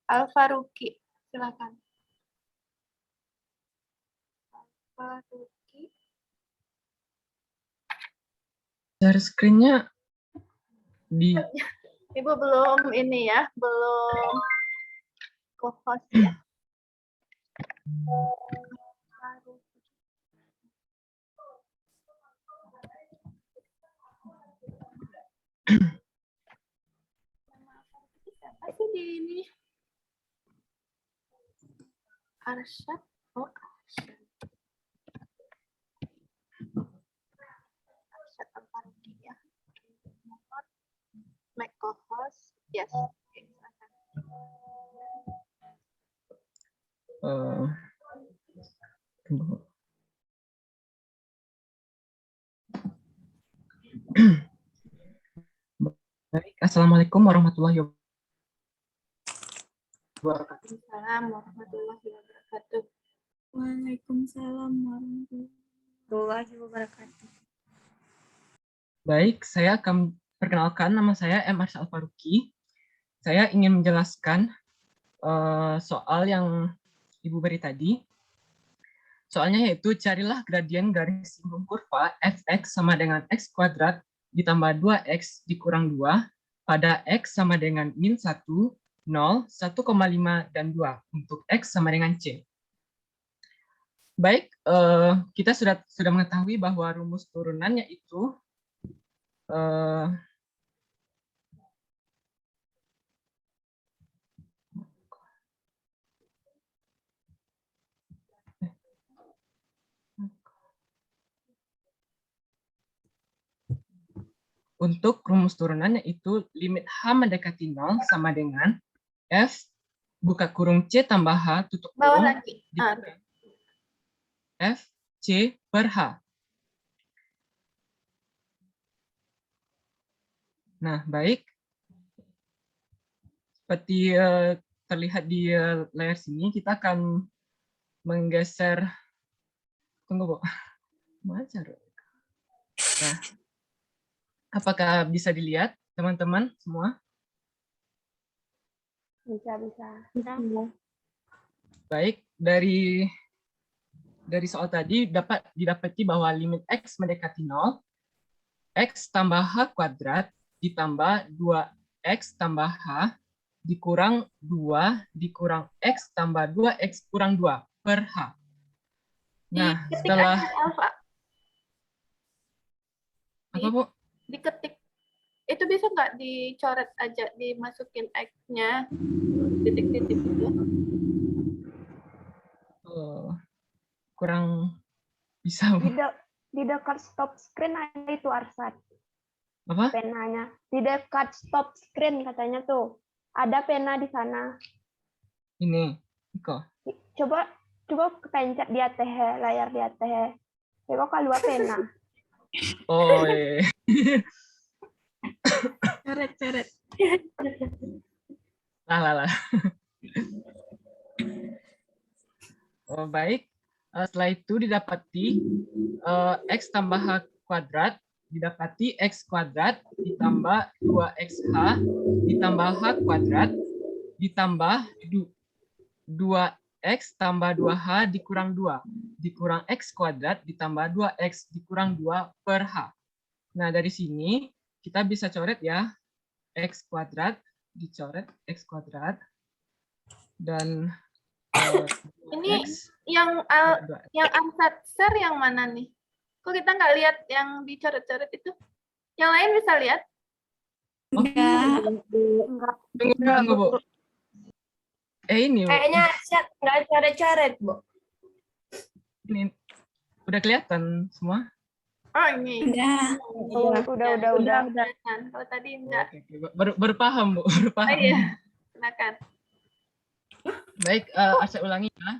Al-Faruqi, silakan. Al-Faruqi.
Share screen-nya di
Ibu belum ini ya, belum co-host ya. Siapa sih di ini? Arsyad. Oh, Arsyad. Arsyad Al-Faruqi ya. Make co-host. Yes. Oke, silakan.
tunggu. Baik, Assalamualaikum warahmatullahi wabarakatuh.
Waalaikumsalam warahmatullahi wabarakatuh.
Waalaikumsalam warahmatullahi
Warahmatullahi wabarakatuh.
Baik, saya akan perkenalkan, nama saya M. Arsyad Al-Faruqi. Saya ingin menjelaskan soal yang Ibu beri tadi. Soalnya yaitu carilah gradien garis singgung kurva fx sama dengan x kuadrat ditambah 2x dikurang 2 pada x sama dengan min 1, 0, 1,5, dan 2 untuk x sama dengan c. Baik, kita sudah mengetahui bahwa rumus turunannya itu untuk rumus turunannya itu limit H mendekati 0 sama dengan F buka kurung C tambah H tutup
Bawa
kurung
lagi.
F C per H. Nah, baik. Seperti terlihat di layar sini, kita akan menggeser. Tunggu, Bu. Nah, apakah bisa dilihat, teman-teman semua?
Bisa.
Baik, dari soal tadi dapat didapati bahwa limit X mendekati 0, X tambah H kuadrat ditambah 2X tambah H dikurang 2 dikurang X tambah 2X kurang 2 per H. Nah,
Diketik
setelah...
aja, Alfa.
Apa, Bu?
Diketik. Itu bisa nggak dicoret aja, dimasukin X-nya, titik-titik gitu.
Kurang bisa, Bu.
Di dekat stop screen ada itu Arsat.
Apa?
Penanya. Di dekat stop screen katanya tuh. Ada pena di sana.
Ini, Iko.
Coba kepencet di atas layar di atas. Coba keluar pena.
Oh, iya.
Coret.
Lah. Oh, baik. Setelah itu didapati X tambah H kuadrat didapati X kuadrat ditambah 2XH ditambah H kuadrat ditambah 2X tambah 2H dikurang 2 dikurang X kuadrat ditambah 2X dikurang 2 per H. Nah, dari sini kita bisa coret ya, X kuadrat, dicoret X kuadrat, dan
Ini
X,
yang Amsat share yang mana nih? Kok kita nggak lihat yang dicoret-coret itu? Yang lain bisa lihat?
Enggak.
Tunggu, Bu. ini, Bu.
Kayaknya chat nggak coret-coret, Bu.
Ini udah kelihatan semua.
Oh, ini.
Udah.
Udah.
Kelihatan. Kalau tadi enggak.
Oke, oke. Baru paham, Bu. Baru
Oh
paham.
iya. Silakan.
Baik, saya ulangi ya.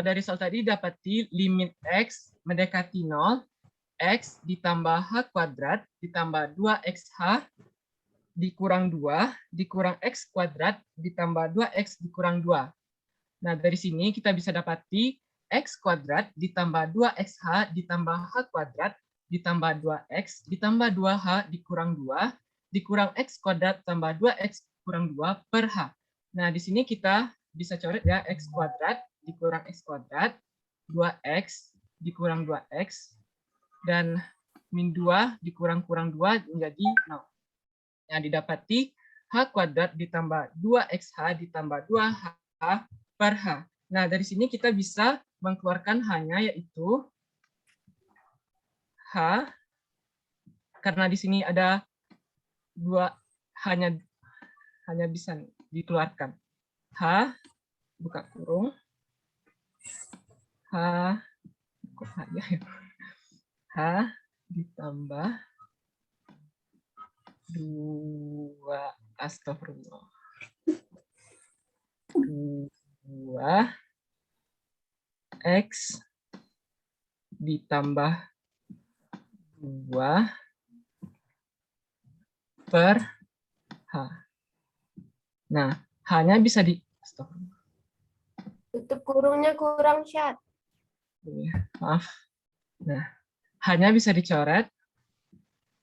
Dari soal tadi dapati limit X mendekati 0, X ditambah H kuadrat ditambah 2XH dikurang 2 dikurang X kuadrat ditambah 2X dikurang 2. Nah, dari sini kita bisa dapati X kuadrat ditambah 2XH ditambah H kuadrat ditambah 2X ditambah 2H dikurang 2 dikurang X kuadrat tambah 2X kurang 2 per H. Nah, di sini kita bisa coret ya, X kuadrat dikurang X kuadrat, 2X dikurang 2X, dan min 2 dikurang-kurang 2 menjadi 0. Nah, didapati H kuadrat ditambah 2XH ditambah 2H per H. Nah, dari sini kita bisa mengeluarkan H-nya, yaitu H, karena di sini ada 2 hanya bisa dikeluarkan. H, buka kurung, H, kok aja ya? H ditambah 2, astagfirullah. 2 X ditambah 2 per H. Nah, H-nya bisa di... Astagfirullah.
Tutup kurungnya kurang chat.
Maaf. Nah, H-nya bisa dicoret.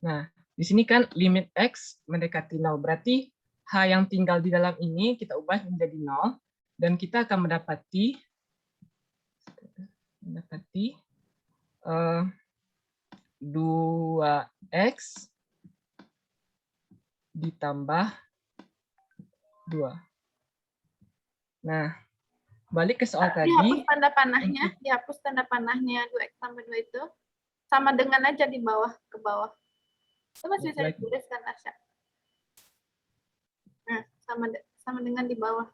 Nah, di sini kan limit X mendekati 0. Berarti H yang tinggal di dalam ini kita ubah menjadi 0. Dan kita akan mendapati 2X ditambah 2. Nah, balik ke soal tadi.
Dihapus tanda panahnya. Dihapus tanda panahnya 2X tambah 2 itu. Sama dengan aja di bawah, ke bawah. Itu masih bisa dituliskan, Asya. Nah, sama dengan di bawah.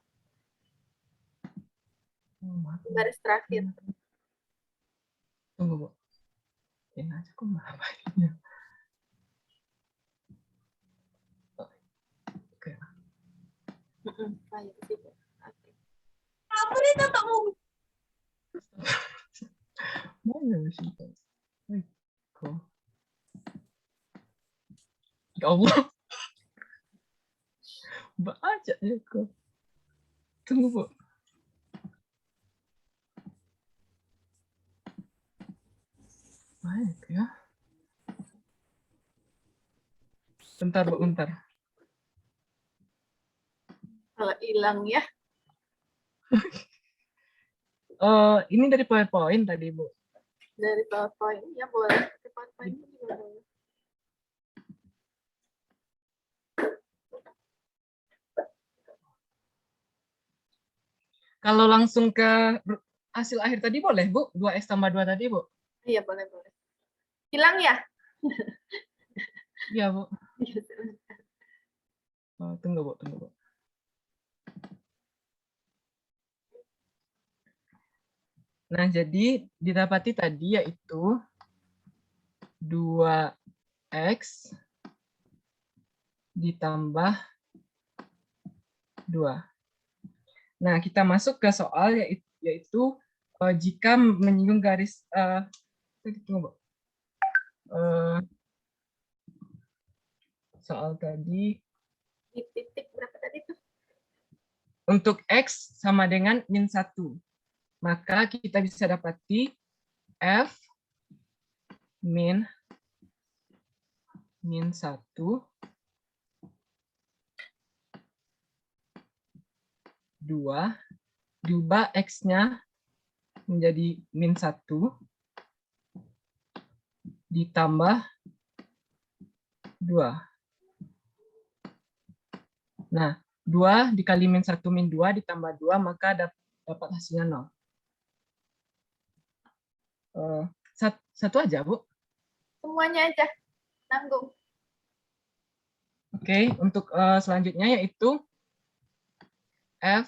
Garis terakhir.
Tunggu, Bu. Ini aja kok malah baliknya. Oke.
Ayo, ke situ. Oke.
Mana sih? Kok. Ya Allah. Baca ya kok. Tunggu, Bu. Baik ya. Bentar, Bu, bentar.
Kalau hilang ya.
Ini dari PowerPoint tadi, Bu.
Dari PowerPoint. Ya boleh. Dari PowerPoint juga boleh.
Kalau langsung ke hasil akhir tadi boleh, Bu? 2X tambah 2 tadi, Bu?
Iya, boleh, boleh. Hilang ya?
Iya, Bu.
Iya, silakan.
Tunggu, Bu. Tunggu, Bu. Nah, jadi didapati tadi yaitu 2X ditambah 2. Nah, kita masuk ke soal yaitu jika menyinggung garis tunggu, Bu. Soal tadi
Di titik berapa tadi tuh?
untuk X sama dengan min 1. Maka kita bisa dapati F min 1 2 diubah X-nya menjadi min 1 ditambah 2. Nah, 2 dikali min 1 min 2 ditambah 2, maka dapat hasilnya 0. Satu aja, Bu.
Semuanya aja. Tanggung.
Oke, untuk selanjutnya yaitu F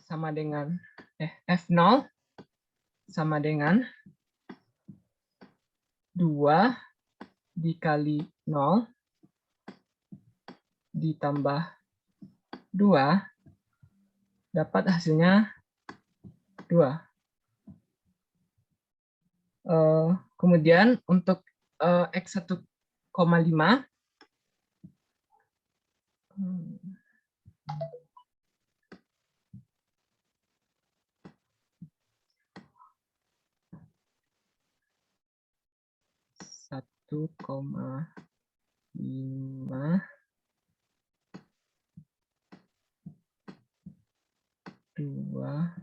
sama dengan F0 sama dengan 2 dikali 0 ditambah 2 dapat hasilnya 2. Kemudian untuk X 1,5 1,5 2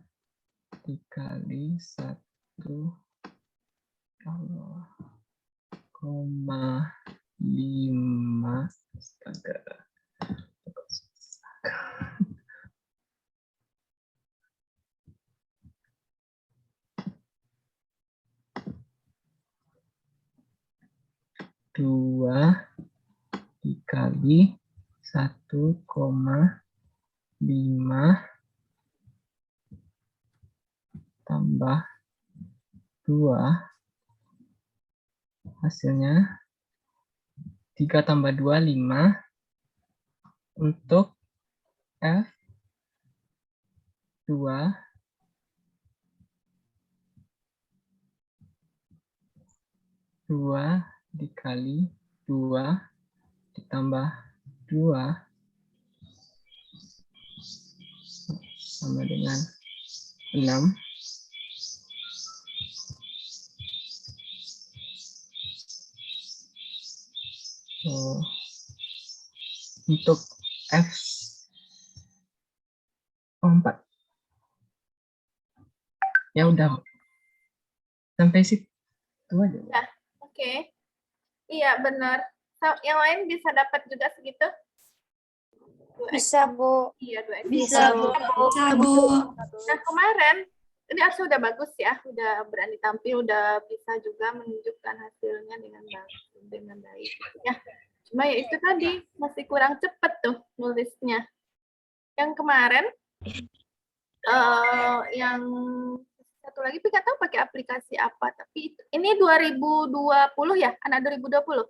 dikali 1,5. Astaga. 2 dikali 1,5 tambah 2 hasilnya 3 tambah 2 5 untuk F2 2 dikali 2 ditambah 2 sama dengan 6. Untuk F4. Ya udah. Sampai situ aja.
Ya, oke. Iya, benar. Yang lain bisa dapat juga segitu? 2X.
Bisa, Bu.
Iya, 2X.
Bisa, Bu.
Nah, kemarin, ini Arsa udah bagus ya, udah berani tampil, udah bisa juga menunjukkan hasilnya dengan baik. Ya, cuma ya itu tadi, masih kurang cepat tuh nulisnya. Yang kemarin, yang satu lagi, tapi nggak tahu pakai aplikasi apa, tapi ini 2020 ya, anak 2020?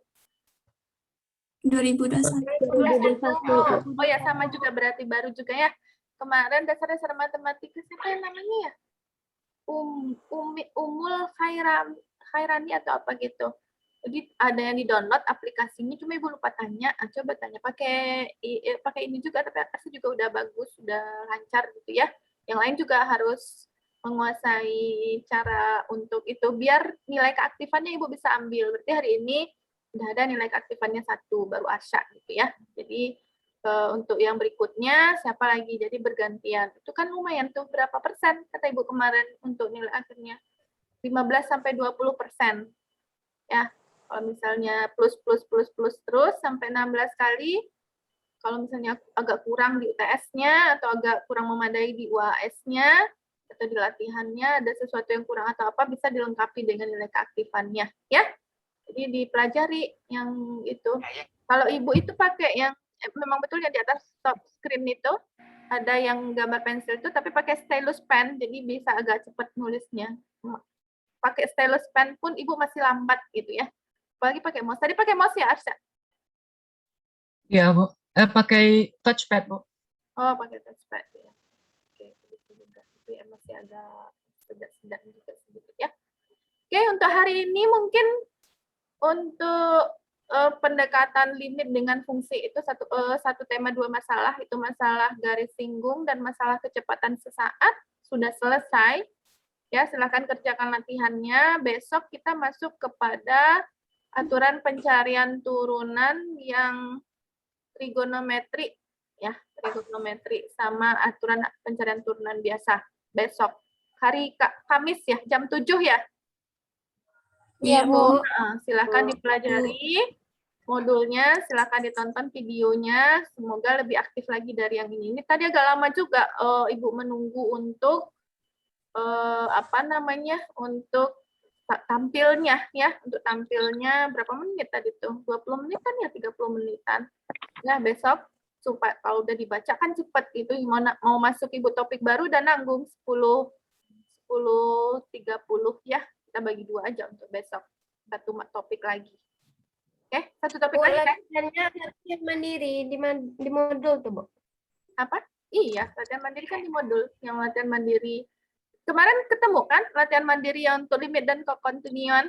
2021.
Oh ya, sama juga berarti baru juga ya. Kemarin dasar-dasar matematika siapa yang namanya ya? Umul Khairani atau apa gitu. Jadi ada yang di-download aplikasinya, cuma Ibu lupa tanya. Coba tanya pakai ini juga, tapi aplikasi juga udah bagus, udah lancar gitu ya. Yang lain juga harus menguasai cara untuk itu biar nilai keaktifannya Ibu bisa ambil. Berarti hari ini udah ada nilai keaktifannya 1, baru Arsya gitu ya. Jadi untuk yang berikutnya siapa lagi, jadi bergantian. Itu kan lumayan tuh, berapa persen kata Ibu kemarin untuk nilai akhirnya? 15-20%. Ya, kalau misalnya plus terus sampai 16 kali, kalau misalnya agak kurang di UTS-nya atau agak kurang memadai di UAS-nya atau di latihannya ada sesuatu yang kurang atau apa, bisa dilengkapi dengan nilai keaktifannya ya. Jadi dipelajari yang itu. Kalau Ibu itu pakai yang memang betul yang di atas top screen itu ada yang gambar pensil itu, tapi pakai stylus pen, jadi bisa agak cepat nulisnya. Pakai stylus pen pun Ibu masih lambat gitu ya. Apalagi pakai mouse. Tadi pakai mouse ya, Arsya?
Iya, Bu. Pakai touchpad, Bu.
Oh, pakai touchpad ya. Oke, itu juga. Itu ya masih agak sedap juga sedikit ya. Oke, untuk hari ini mungkin untuk pendekatan limit dengan fungsi itu satu tema 2 masalah, itu masalah garis singgung dan masalah kecepatan sesaat sudah selesai. Ya, silakan kerjakan latihannya. Besok kita masuk kepada aturan pencarian turunan yang trigonometri ya, trigonometri sama aturan pencarian turunan biasa. Besok hari Kamis ya, jam 7 ya.
Iya, Bu.
Silakan dipelajari modulnya, silakan ditonton videonya, semoga lebih aktif lagi dari yang ini. Ini tadi agak lama juga Ibu menunggu untuk untuk tampilnya ya, untuk tampilnya berapa menit tadi tuh? 20 menit kan ya, 30 menitan. Nah, besok supaya kalau udah dibaca kan cepet gitu. Mau masuk ibu topik baru dan nanggung 10:30 ya. Kita bagi 2 aja untuk besok. Satu topik lagi. Oke, satu topik
Bu,
lagi kan?
latihannya latihan mandiri di modul tuh, Bu.
Apa? Iya, latihan mandiri kan di modul. Yang latihan mandiri. Kemarin ketemu kan latihan mandiri yang untuk limit dan kekontinuan?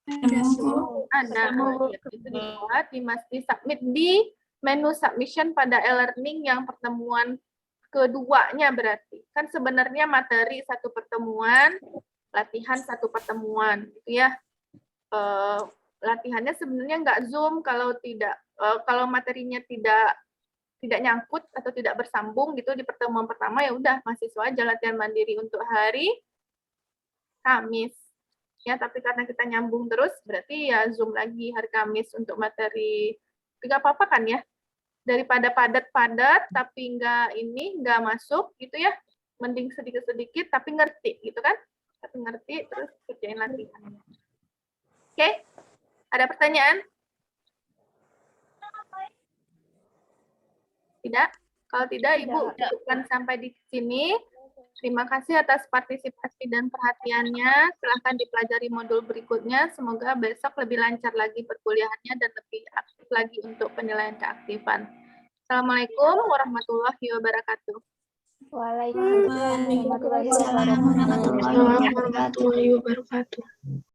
Ada. Ya, itu dibuat, di submit di menu submission pada e-learning yang pertemuan keduanya berarti. Kan sebenarnya materi satu pertemuan, latihan satu pertemuan, gitu ya. Latihannya sebenarnya nggak Zoom kalau tidak kalau materinya tidak nyangkut atau tidak bersambung gitu di pertemuan pertama, ya udah mahasiswa aja latihan mandiri untuk hari Kamis. Ya, tapi karena kita nyambung terus, berarti ya Zoom lagi hari Kamis untuk materi. Nggak apa-apa kan ya? Daripada padat-padat, tapi nggak masuk gitu ya. Mending sedikit-sedikit, tapi ngerti gitu kan? Tapi ngerti, terus kerjain latihan. Oke? Ada pertanyaan? Tidak? Kalau tidak, Ibu cukupkan sampai di sini. Terima kasih atas partisipasi dan perhatiannya. Silahkan dipelajari modul berikutnya. Semoga besok lebih lancar lagi perkuliahannya dan lebih aktif lagi untuk penilaian keaktifan. Assalamualaikum warahmatullahi wabarakatuh.
Waalaikumsalam warahmatullahi wabarakatuh.
Warahmatullahi wabarakatuh.